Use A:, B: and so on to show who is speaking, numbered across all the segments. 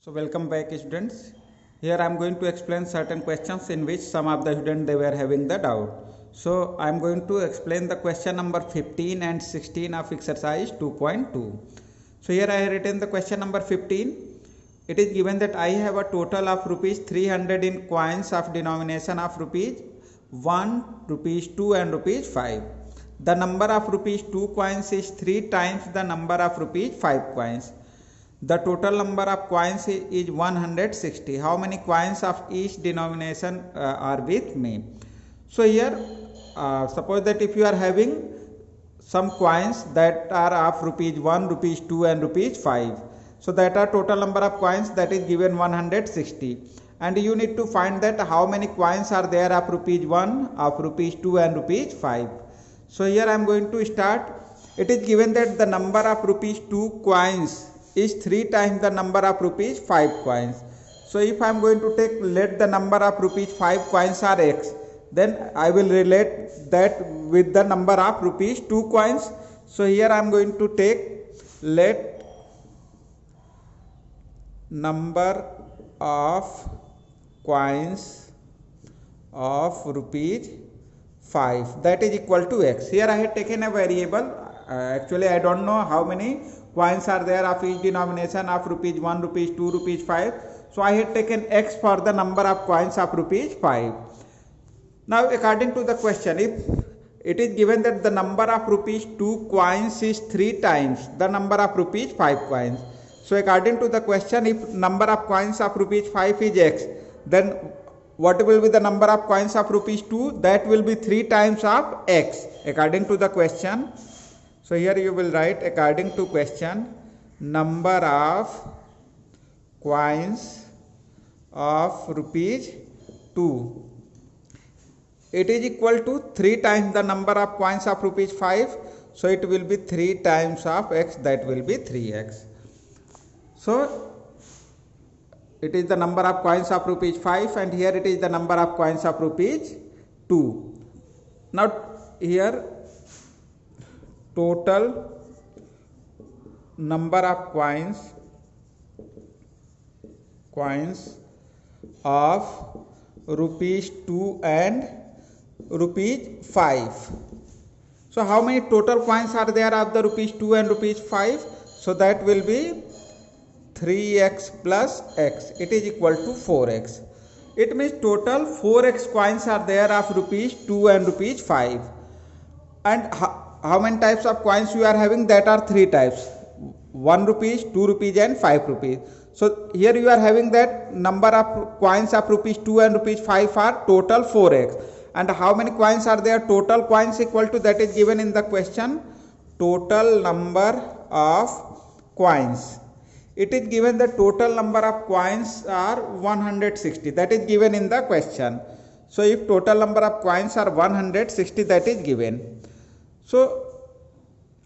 A: So welcome back students. Here I am going to explain certain questions in which some of the students they were having the doubt. So I am going to explain the question number 15 and 16 of exercise 2.2. So here I have written the question number 15. It is given that I have a total of rupees 300 in coins of denomination of rupees 1, rupees 2 and rupees 5. The number of rupees 2 coins is 3 times the number of rupees 5 coins. The total number of coins is 160. How many coins of each denomination are with me? So here suppose that if you are having some coins that are of rupees 1, rupees 2 and rupees 5. So that are total number of coins that is given 160. And you need to find that how many coins are there of rupees 1, of rupees 2 and rupees 5. So here I am going to start. It is given that the number of rupees 2 coins is 3 times the number of rupees 5 coins. So if I am going to take, let the number of rupees 5 coins are x, then I will relate that with the number of rupees 2 coins. So here I am going to take, let number of coins of rupees 5 that is equal to x. Here I have taken a variable. Actually I don't know how many coins are there of each denomination of rupees 1, rupees 2, rupees 5. So I had taken x for the number of coins of rupees 5. Now according to the question, if it is given that the number of rupees 2 coins is 3 times the number of rupees 5 coins. So according to the question, if number of coins of rupees 5 is x, then what will be the number of coins of rupees 2? That will be 3 times of x according to the question. So here you will write, according to question, number of coins of rupees 2. It is equal to 3 times the number of coins of rupees 5. So it will be 3 times of x, that will be 3x. So it is the number of coins of rupees 5 and here it is the number of coins of rupees 2. Now here total number of coins of rupees 2 and rupees 5. So how many total coins are there of the rupees 2 and rupees 5? So that will be 3x plus x. It is equal to 4x. It means total 4x coins are there of rupees 2 and rupees 5. And how many types of coins you are having? That are 3 types: 1 rupees, 2 rupees and 5 rupees. So here you are having that number of coins of rupees 2 and rupees 5 are total 4x. And how many coins are there? Total coins equal to, that is given in the question, total number of coins. It is given the total number of coins are 160. That is given in the question. So if total number of coins are 160, that is given. So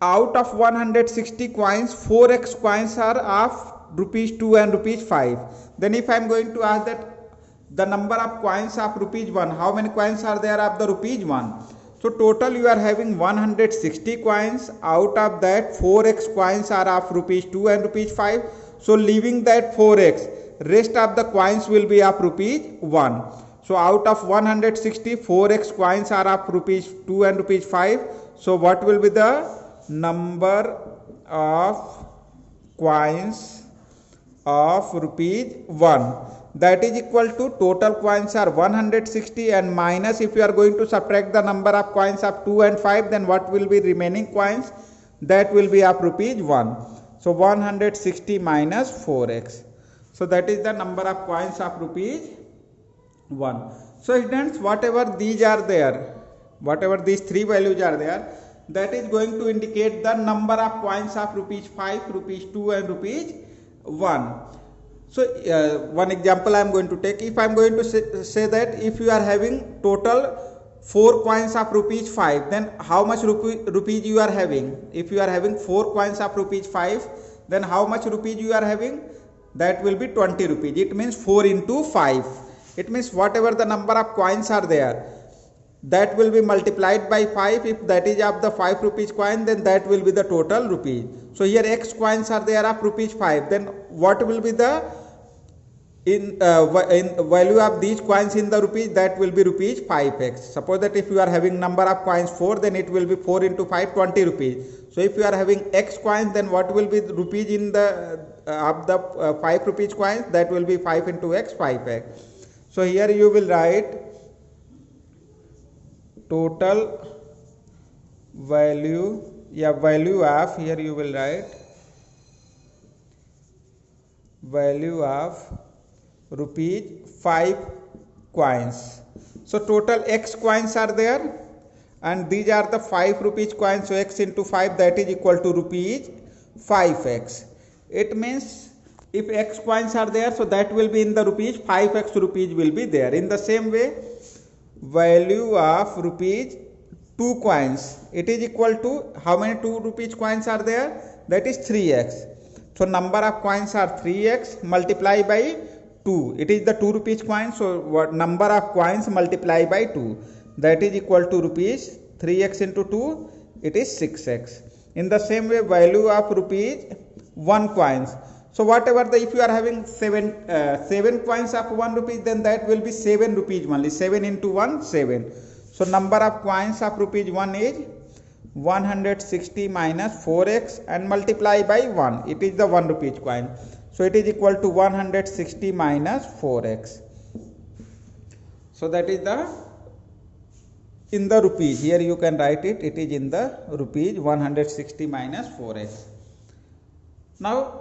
A: out of 160 coins, 4x coins are of rupees 2 and rupees 5. Then if I am going to ask that the number of coins of rupees 1, how many coins are there of the rupees 1? So total you are having 160 coins. Out of that 4x coins are of rupees 2 and rupees 5. So leaving that 4x, rest of the coins will be of rupees 1. So out of 160, 4x coins are of rupees 2 and rupees 5. So what will be the number of coins of rupees 1? That is equal to, total coins are 160 and minus, if you are going to subtract the number of coins of 2 and 5, then what will be remaining coins? That will be of rupees 1. So 160 minus 4x. So that is the number of coins of rupees 1. So students, whatever these are there, whatever these 3 values are there, that is going to indicate the number of coins of rupees 5, rupees 2 and rupees 1. So one example I am going to take. If I am going to say that if you are having total 4 coins of rupees 5, then how much rupees you are having? If you are having 4 coins of rupees 5, then how much rupees you are having? That will be 20 rupees. It means 4 into 5. It means whatever the number of coins are there, that will be multiplied by 5. If that is of the 5 rupees coin, then that will be the total rupees. So here x coins are there of rupees 5. Then what will be the in value of these coins in the rupees, that will be rupees 5x. Suppose that if you are having number of coins 4, then it will be 4 into 5, 20 rupees. So if you are having x coins, then what will be the rupees in the of the 5 rupees coins? That will be 5 into x, 5x. So here you will write total value, value of, here you will write value of rupees 5 coins. So total x coins are there, and these are the 5 rupees coins. So x into 5, that is equal to rupees 5x. It means if x coins are there, so that will be in the rupees, 5x rupees will be there. In the same way, value of rupees 2 coins, it is equal to, how many 2 rupees coins are there? That is 3x. So number of coins are 3x multiplied by 2. It is the 2 rupees coin. So what number of coins multiplied by 2, that is equal to rupees 3x into 2, it is 6x. In the same way, value of rupees 1 coins. So whatever the, if you are having 7 coins of 1 rupees, then that will be 7 rupees only. 7 into 1, 7. So number of coins of rupees 1 is 160 minus 4x and multiply by 1. It is the 1 rupees coin. So it is equal to 160 minus 4x. So that is the, in the rupees. Here you can write it. It is in the rupees, 160 minus 4x. Now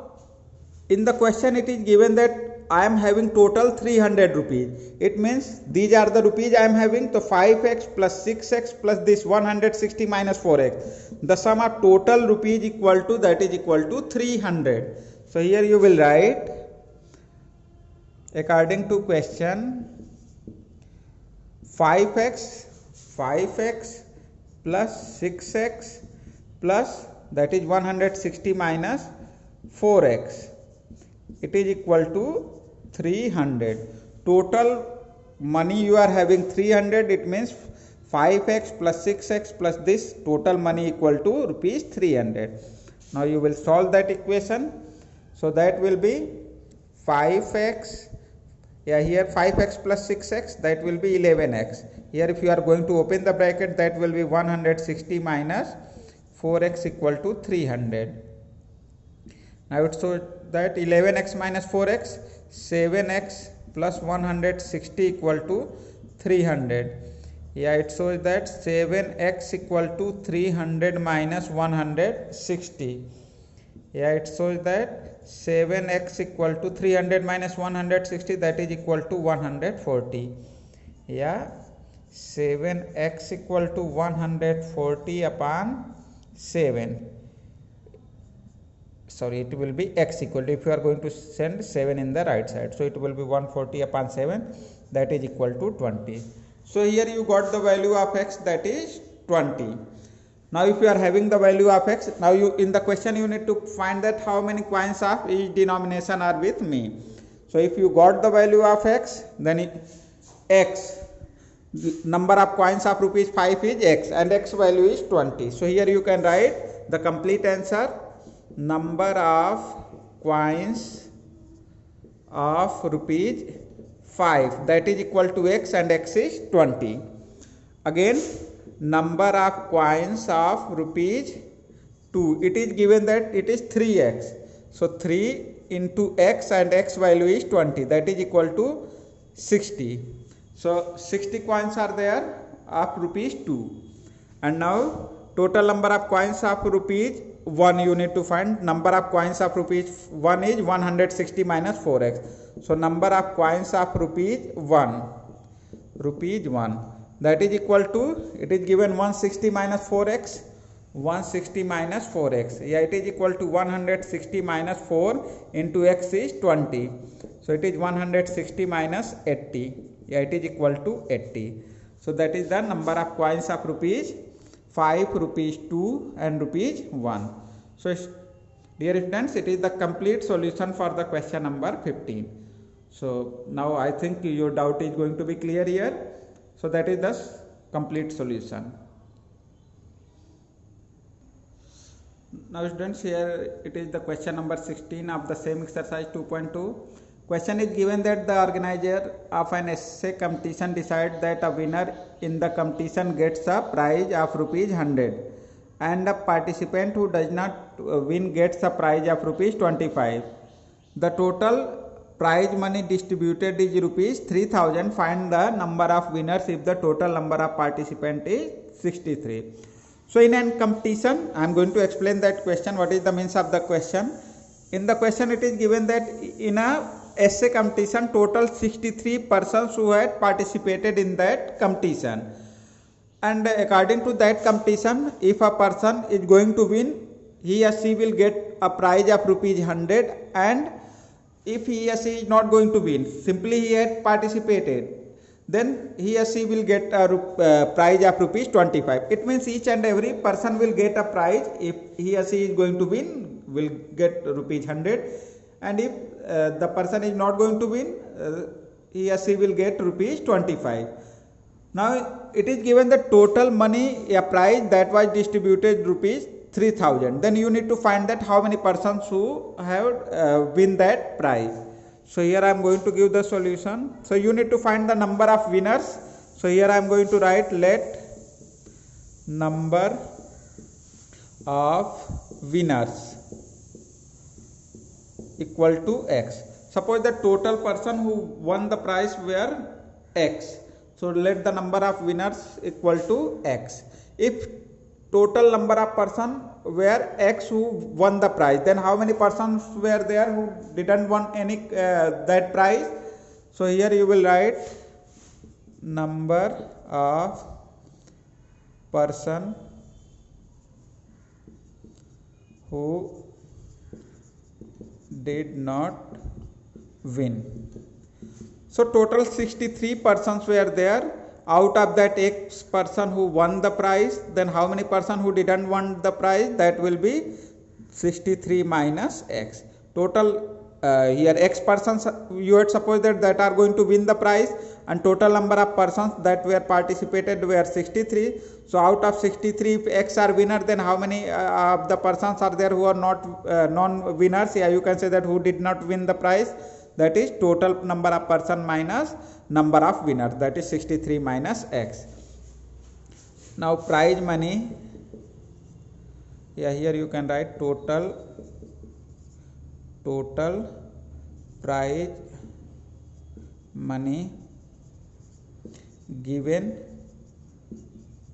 A: in the question it is given that I am having total 300 rupees. It means these are the rupees I am having. So 5x plus 6x plus this 160 minus 4x. The sum of total rupees equal to, that is equal to 300. So here you will write, according to question, 5x plus 6x plus, that is 160 minus 4x. It is equal to 300. Total money you are having 300. It means 5x plus 6x plus this total money equal to rupees 300. Now you will solve that equation. So that will be 5x. Here 5x plus 6x, that will be 11x. Here if you are going to open the bracket, that will be 160 minus 4x equal to 300. Now it shows that 11x minus 4x, 7x plus 160 equal to 300. It shows that 7x equal to 300 minus 160. It shows that 7x equal to 300 minus 160, that is equal to 140. 7x equal to 140 upon 7. Sorry, it will be x equal to, if you are going to send 7 in the right side, so it will be 140 upon 7, that is equal to 20. So here you got the value of x, that is 20. Now if you are having the value of x, now you, in the question you need to find that how many coins of each denomination are with me. So if you got the value of x, then x, number of coins of rupees 5 is x, and x value is 20. So here you can write the complete answer. Number of coins of rupees 5, that is equal to x, and x is 20. Again, number of coins of rupees 2, it is given that it is 3x. So 3 into x, and x value is 20, that is equal to 60. So 60 coins are there of rupees 2. And now total number of coins of rupees 1 you need to find. Number of coins of rupees 1 is 160 minus 4x. So number of coins of rupees 1, that is equal to, it is given 160 minus 4x, 160 minus 4x. It is equal to 160 minus 4 into x is 20. So it is 160 minus 80. It is equal to 80. So that is the number of coins of rupees 5, rupees 2 and rupees 1. So dear students, it is the complete solution for the question number 15. So now I think your doubt is going to be clear here. So that is the complete solution. Now students, here it is the question number 16 of the same exercise 2.2. Question is given that the organizer of an essay competition decides that a winner in the competition gets a prize of rupees 100 and a participant who does not win gets a prize of rupees 25. The total prize money distributed is rupees 3000. Find the number of winners if the total number of participants is 63. So in a competition, I am going to explain that question. What is the means of the question? In the question it is given that in a essay competition, total 63 persons who had participated in that competition, and according to that competition, if a person is going to win, he or she will get a prize of rupees 100, and if he or she is not going to win, simply he had participated, then he or she will get a prize of rupees 25. It means each and every person will get a prize. If he or she is going to win, will get rupees 100, and if the person is not going to win, he or she will get rupees 25. Now it is given the total money, a prize that was distributed rupees 3000. Then you need to find that how many persons who have win that prize. So here I am going to give the solution. So you need to find the number of winners. So here I am going to write, let number of winners equal to x. Suppose the total person who won the prize were x. So let the number of winners equal to x. If total number of person were x who won the prize, then how many persons were there who didn't won any that prize? So here you will write number of person who did not win. So total 63 persons were there. Out of that X person who won the prize, then how many person who didn't won the prize? That will be 63 minus X. Total here X persons you had supposed that are going to win the prize, and total number of persons that were participated were 63. So out of 63, if X are winner, then how many of the persons are there who are not non-winners? Yeah, you can say that who did not win the prize. That is total number of person minus number of winners, that is 63 minus x. Now prize money, yeah, here you can write total prize money given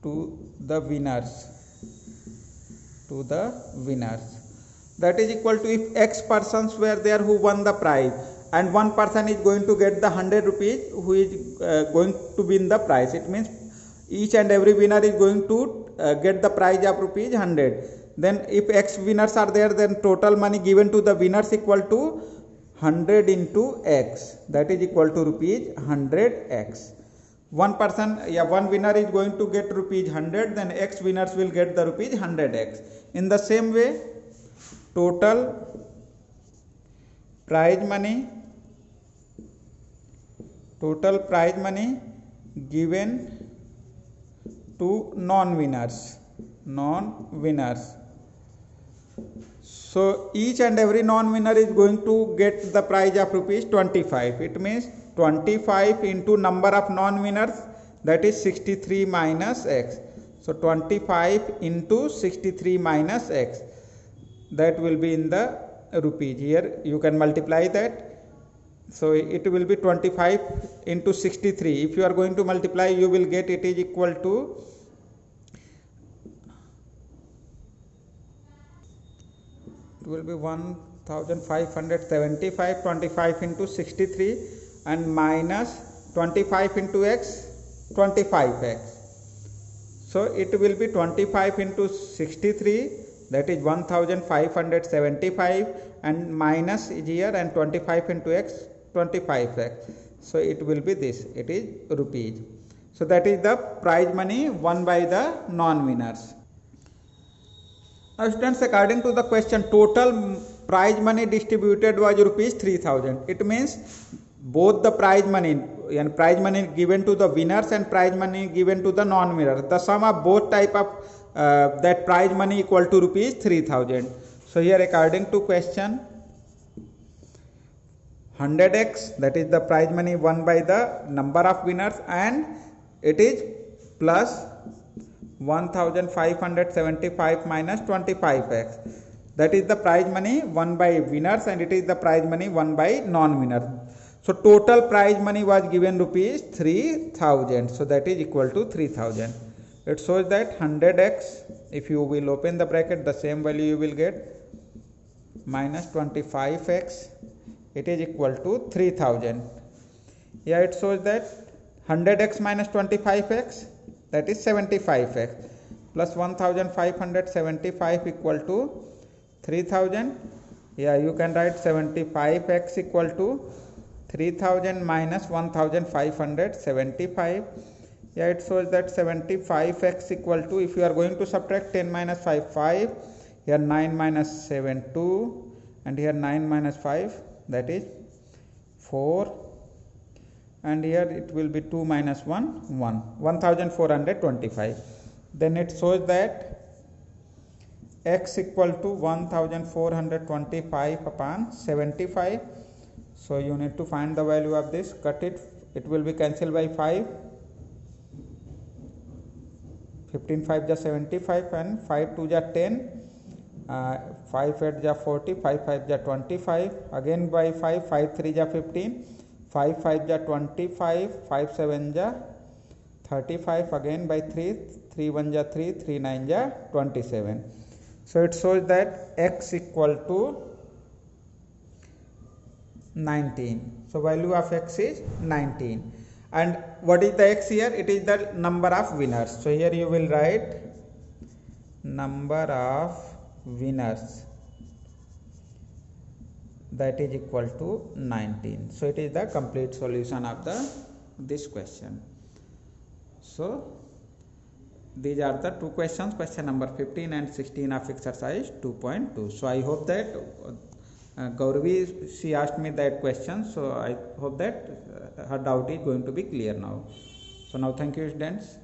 A: to the winners, that is equal to, if x persons were there who won the prize, and one person is going to get the 100 rupees who is going to win the prize. It means each and every winner is going to get the prize of rupees 100. Then if x winners are there, then total money given to the winners equal to 100 into x, that is equal to rupees 100x. One winner is going to get rupees 100, then x winners will get the rupees 100x. In the same way, total prize money given to non-winners. So each and every non-winner is going to get the prize of rupees 25. It means 25 into number of non-winners, that is 63 minus x. So 25 into 63 minus x, that will be in the rupees. Here you can multiply that. So it will be 25 into 63. If you are going to multiply, you will get it is equal to will be 1575. 25 into 63 and minus 25 into x, 25x. So it will be 25 into 63, that is 1575, and minus is here, and 25 into x, 25x. So it will be this, it is rupees. So that is the prize money won by the non-winners. Now students, according to the question, total prize money distributed was rupees 3000. It means both the prize money given to the winners and prize money given to the non-winners, the sum of both type of that prize money equal to rupees 3000. So here according to question, 100x, that is the prize money won by the number of winners, and it is plus 1575 minus 25x, that is the prize money won by winners, and it is the prize money won by non-winners. So total prize money was given rupees 3000, so that is equal to 3000. It shows that 100x, if you will open the bracket, the same value you will get, minus 25x, it is equal to 3000. Here it shows that 100x minus 25x, that is 75x, plus 1575 equal to 3000. Yeah, you can write 75x equal to 3000 minus 1575. Yeah, it shows that 75x equal to, if you are going to subtract 10 minus 5, 5, here 9 minus 7, 2, and here 9 minus 5, that is 4, and here it will be 2 minus 1, 1, 1425. Then it shows that x equal to 1425 upon 75. So you need to find the value of this, cut it, it will be cancelled by 5. 15 5 ja 75 and 5 2 ja 10, 5 8 ja 40, 5 5 ja 25, again by 5, 5 3 ja 15, 5 5 ja 25, 5 7 ja 35, again by 3, 3 1 ja 3, 3 9 ja 27. So it shows that x equal to 19. So value of x is 19. And what is the x here? It is the number of winners. So here you will write number of winners, that is equal to 19. So it is the complete solution of this question. So these are the two questions, question number 15 and 16 of exercise 2.2. So I hope that Gauravi, she asked me that question, so I hope that her doubt is going to be clear now. So now thank you students.